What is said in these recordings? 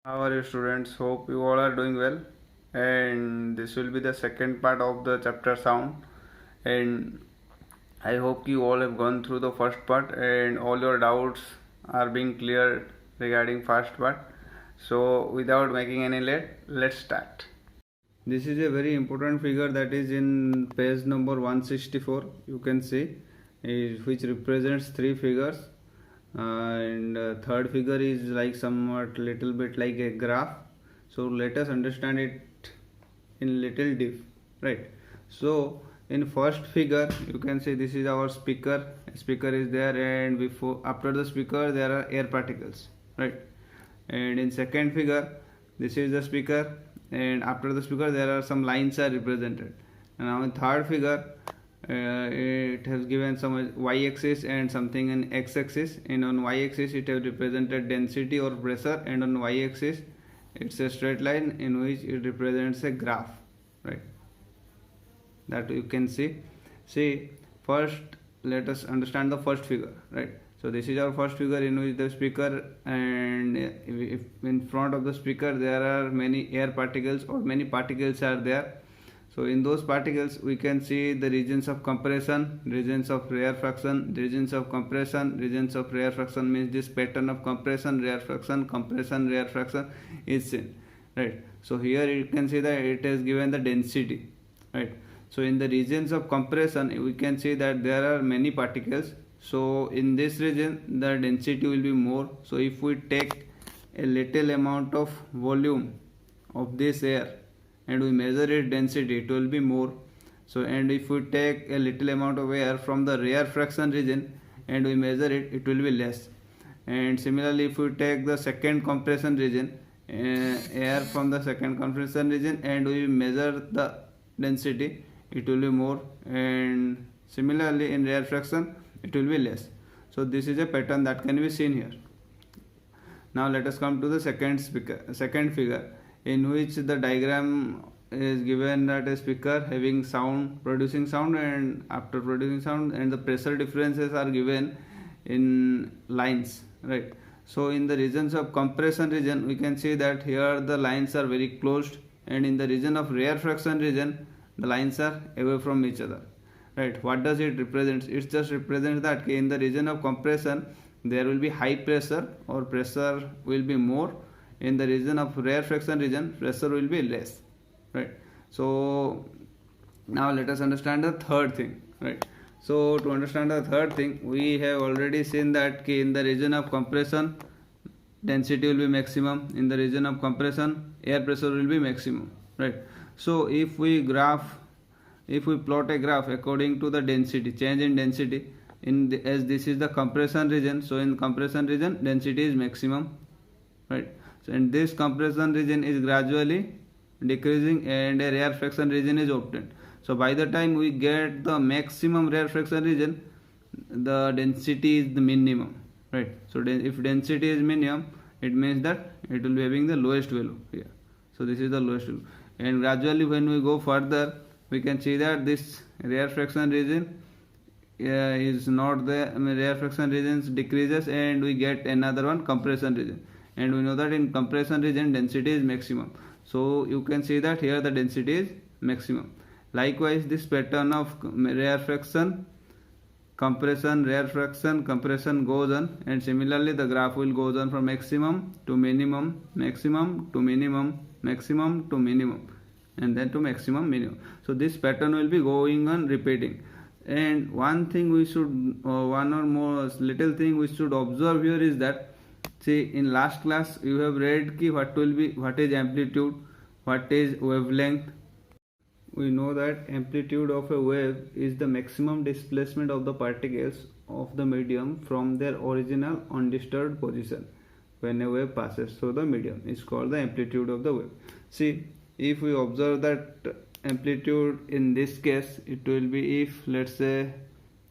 How are you, students? Hope you all are doing well. And this will be the second part of the chapter sound. And I hope you all have gone through the first part and all your doubts are being cleared regarding first part. So without making any late, let's start. This is a very important figure that is in page number 164. You can see which represents three figures. And third figure is like somewhat little bit like a graph. So let us understand it in little deep, right? So in first figure you can see this is our speaker is there, and before after the speaker there are air particles, right? And in second figure this is the speaker, and after the speaker there are some lines are represented. And now in third figure it has given some y-axis and something in x-axis, and on y-axis it has represented density or pressure, and on y-axis it's a straight line in which it represents a graph, right? That you can see first let us understand the first figure, right? So this is our first figure in which the speaker, and if in front of the speaker there are many air particles or many particles are there. So in those particles we can see the regions of compression, regions of rarefaction, regions of compression, regions of rarefaction, means this pattern of compression, rarefaction is seen, right? So here you can see that it has given the density, right? So in the regions of compression we can see that there are many particles. So in this region the density will be more. So if we take a little amount of volume of this air and we measure its density, it will be more. So and if we take a little amount of air from the rarefaction region and we measure it, it will be less. And similarly if we take the second compression region, air from the second compression region, and we measure the density, it will be more. And similarly in rarefaction it will be less. So this is a pattern that can be seen here. Now let us come to the second figure, in which the diagram is given that a speaker having sound, producing sound, and after producing sound, and the pressure differences are given in lines, right? So in the regions of compression region we can see that here the lines are very closed, and in the region of rarefaction region the lines are away from each other, right? What does it represent? It just represents that in the region of compression there will be high pressure or pressure will be more. In the region of rarefaction region pressure will be less, right? So now let us understand the third thing, right? So to understand the third thing, we have already seen that in the region of compression density will be maximum, in the region of compression air pressure will be maximum, right? So if we plot a graph according to the density, change in density as this is the compression region, so in compression region density is maximum, right? So and this compression region is gradually decreasing and a rarefaction region is obtained. So by the time we get the maximum rarefaction region, the density is the minimum, right? So if density is minimum, it means that it will be having the lowest value here. So this is the lowest value, and gradually when we go further we can see that this rarefaction region is not there. Rarefaction region decreases and we get another one, compression region, and we know that in compression region density is maximum. So you can see that here the density is maximum. Likewise this pattern of rarefaction, compression, rarefaction, compression goes on, and similarly the graph will goes on from maximum to minimum, maximum to minimum, maximum to minimum, and then to maximum, minimum. So this pattern will be going on repeating. And one thing we should one or more little thing we should observe here is that, see, in last class you have read what is amplitude, what is wavelength. We know that amplitude of a wave is the maximum displacement of the particles of the medium from their original undisturbed position when a wave passes through the medium is called the amplitude of the wave. See, if we observe that amplitude in this case, it will be, if let's say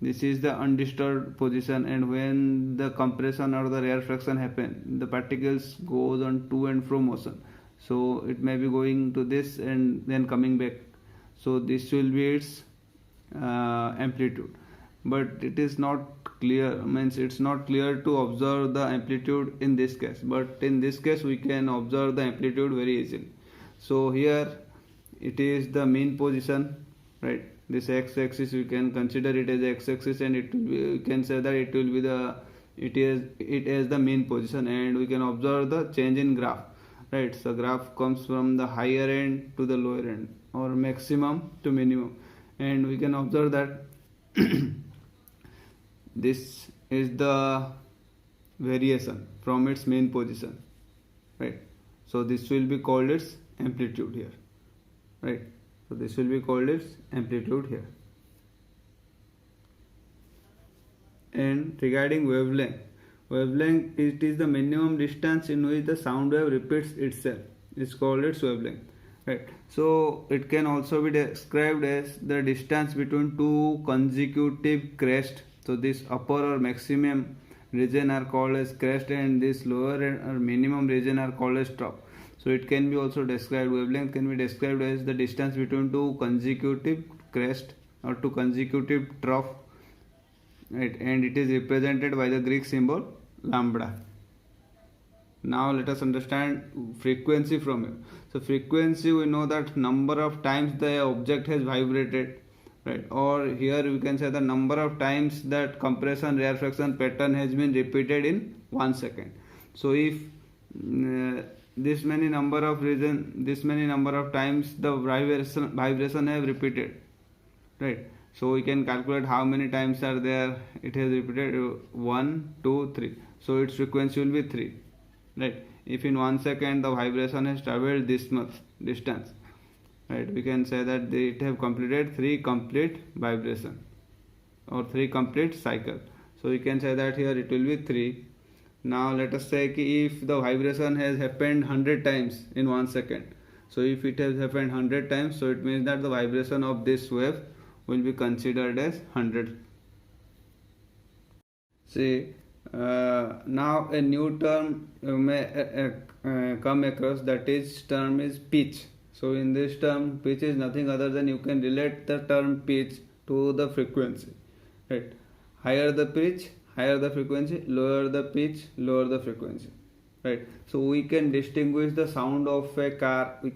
this is the undisturbed position, and when the compression or the rarefaction happen, the particles goes on to and fro motion. So it may be going to this and then coming back. So this will be its amplitude, but it is not clear, means it's not clear to observe the amplitude in this case, but in this case we can observe the amplitude very easily. So here it is the mean position, right? This x-axis we can consider it as x-axis, and it will be, we can say that it will be the it is the mean position, and we can observe the change in graph, right? So graph comes from the higher end to the lower end, or maximum to minimum, and we can observe that this is the variation from its mean position, right? So this will be called its amplitude here, right? So this will be called its amplitude here. And regarding wavelength, it is the minimum distance in which the sound wave repeats itself. It's called its wavelength, right? So it can also be described as the distance between two consecutive crests. So this upper or maximum region are called as crest, and this lower or minimum region are called as trough. So it can be also described, wavelength can be described as the distance between two consecutive crest or two consecutive trough, right? And it is represented by the Greek symbol lambda. Now let us understand frequency from here. So frequency, we know that number of times the object has vibrated, right? Or here we can say the number of times that compression rarefaction pattern has been repeated in 1 second. So if this many number of times the vibration have repeated, right? So we can calculate how many times are there it has repeated. 1, 2, 3. So its frequency will be 3, right? If in 1 second the vibration has traveled this much distance, right, we can say that it have completed 3 complete vibration or 3 complete cycle. So we can say that here it will be 3. Now let us say if the vibration has happened 100 times in 1 second. So if it has happened 100 times, so it means that the vibration of this wave will be considered as 100. See, now a new term may come across, that is term is pitch. So in this term, pitch is nothing other than you can relate the term pitch to the frequency, right? Higher the pitch, higher the frequency, lower the pitch, lower the frequency, right? So we can distinguish the sound of a car, and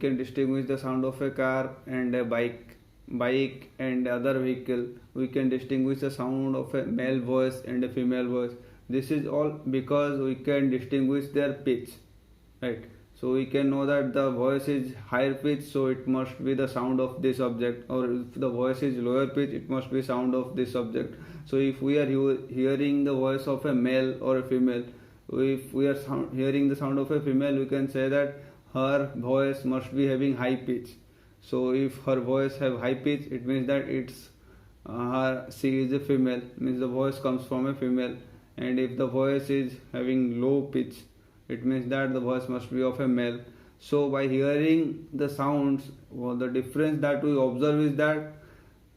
a bike and other vehicle. We can distinguish the sound of a male voice and a female voice. This is all because we can distinguish their pitch, right? So we can know that the voice is higher pitch, so it must be the sound of this object, or if the voice is lower pitch, it must be sound of this object. So if we are hearing the voice of a male or a female, if we are hearing the sound of a female, we can say that her voice must be having high pitch. So if her voice have high pitch, it means that she is a female, means the voice comes from a female. And if the voice is having low pitch, it means that the voice must be of a male. So by hearing the sounds, the difference that we observe is that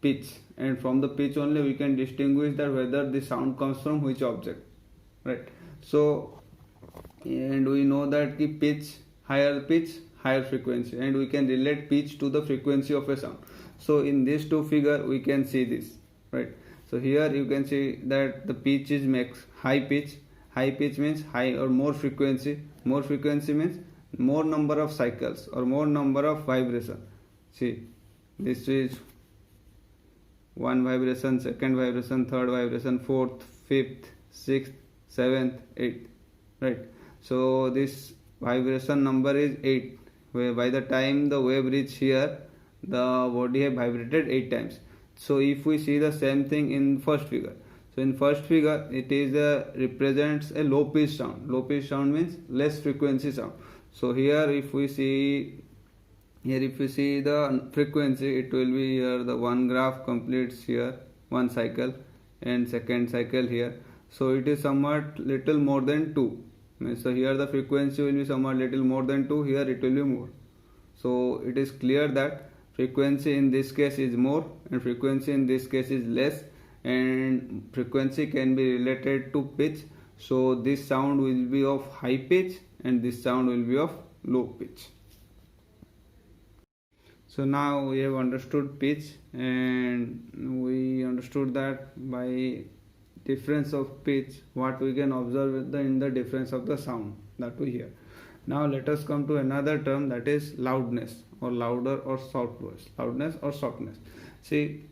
pitch, and from the pitch only we can distinguish that whether the sound comes from which object, right? So, and we know that the pitch, higher frequency, and we can relate pitch to the frequency of a sound. So in this two figure we can see this, right? So here you can see that the pitch is high pitch. High pitch means high or more frequency. More frequency means more number of cycles or more number of vibration. See, this is 1 vibration, 2nd vibration, 3rd vibration, 4th, 5th, 6th, 7th, 8th, right? So this vibration number is 8. Where by the time the wave reach here, the body have vibrated 8 times. So if we see the same thing in first figure, so in first figure it is represents a low pitch sound. Low pitch sound means less frequency sound. So here if we see the frequency, it will be here the one graph completes here 1 cycle and 2nd cycle here. So it is somewhat little more than 2. So here the frequency will be somewhat little more than 2, here it will be more. So it is clear that frequency in this case is more and frequency in this case is less, and frequency can be related to pitch. So this sound will be of high pitch and this sound will be of low pitch. So now we have understood pitch, and we understood that by difference of pitch, what we can observe in the difference of the sound that we hear. Now let us come to another term, that is loudness, or louder or soft voice. Loudness or softness. See,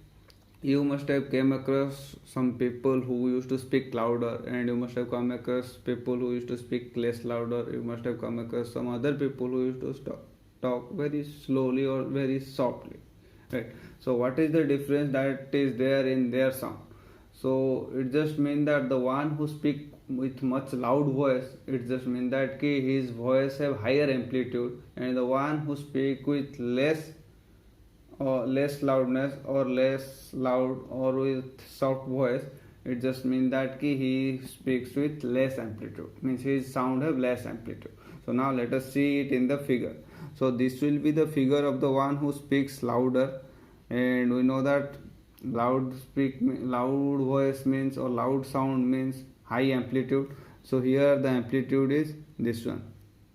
you must have came across some people who used to speak louder, and you must have come across people who used to speak less louder. You must have come across some other people who used to talk very slowly or very softly, right? So what is the difference that is there in their sound? So it just means that the one who speak with much loud voice, it just means that his voice have higher amplitude, and the one who speak with less or less loudness or less loud or with soft voice, it just means that he speaks with less amplitude, means his sound have less amplitude. So now let us see it in the figure. So this will be the figure of the one who speaks louder, and we know that loud voice means, or loud sound means high amplitude. So here the amplitude is this one,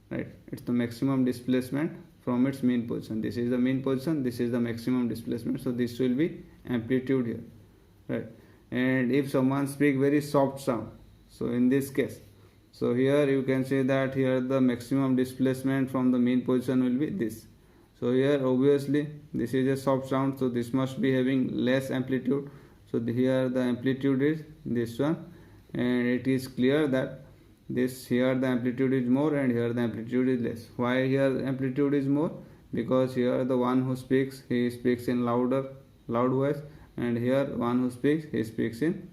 right? It's the maximum displacement from its mean position. This is the mean position, this is the maximum displacement, so this will be amplitude here, right? And if someone speak very soft sound, so in this case, so here you can say that here the maximum displacement from the mean position will be this. So here obviously this is a soft sound, so this must be having less amplitude. So here the amplitude is this one, and it is clear that this here the amplitude is more and here the amplitude is less. Why here amplitude is more? Because here the one who speaks, he speaks in loud voice, and here one who speaks, he speaks in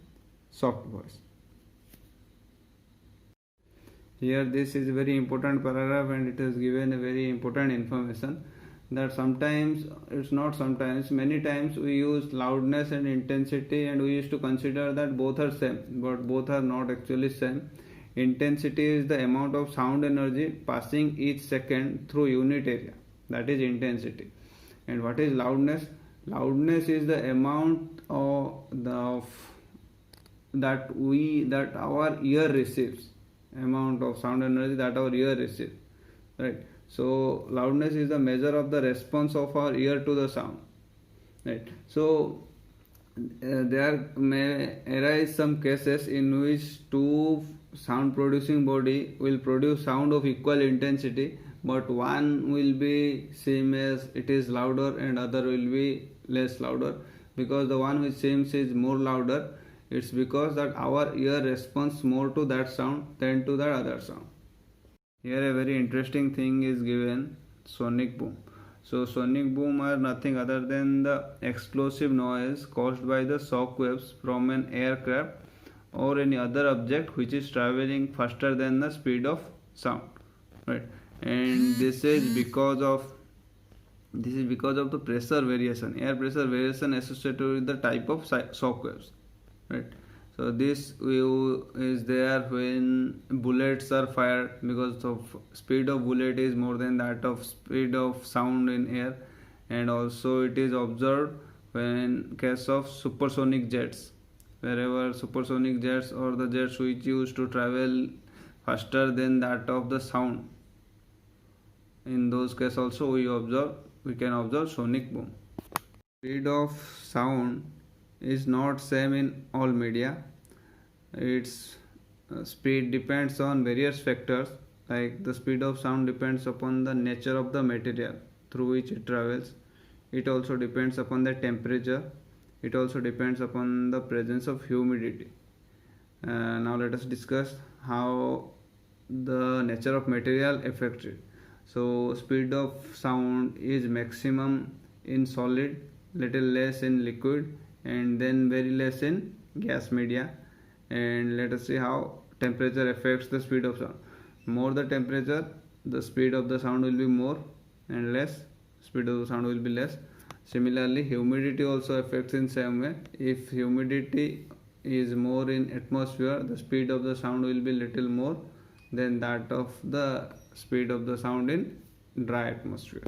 soft voice. Here this is a very important paragraph, and it has given a very important information that sometimes, it's not sometimes, many times we use loudness and intensity, and we used to consider that both are same, but both are not actually same. Intensity is the amount of sound energy passing each second through unit area, that is intensity. And what is loudness? Loudness is the amount of that our ear receives, amount of sound energy that our ear receives, right? So loudness is the measure of the response of our ear to the sound, right? So there may arise some cases in which two sound producing body will produce sound of equal intensity, but one will be same as it is louder and other will be less louder. Because the one which seems is more louder, it's because that our ear responds more to that sound than to the other sound. Here a very interesting thing is given, sonic boom. So sonic boom are nothing other than the explosive noise caused by the shock waves from an aircraft or any other object which is traveling faster than the speed of sound, right? And this is because of the pressure variation, air pressure variation associated with the type of shock waves, right? So this is there when bullets are fired, because the speed of bullet is more than that of speed of sound in air. And also it is observed when case of supersonic jets, wherever supersonic jets or the jets which used to travel faster than that of the sound, in those cases also we can observe sonic boom. Speed of sound is not same in all media. Its speed depends on various factors, like the speed of sound depends upon the nature of the material through which it travels. It also depends upon the temperature. It also depends upon the presence of humidity. Now let us discuss how the nature of material affects it. So speed of sound is maximum in solid, little less in liquid, and then very less in gas media. And let us see how temperature affects the speed of sound. More the temperature, the speed of the sound will be more, and less, speed of the sound will be less. Similarly, humidity also affects in same way. If humidity is more in atmosphere, the speed of the sound will be little more than that of the speed of the sound in dry atmosphere.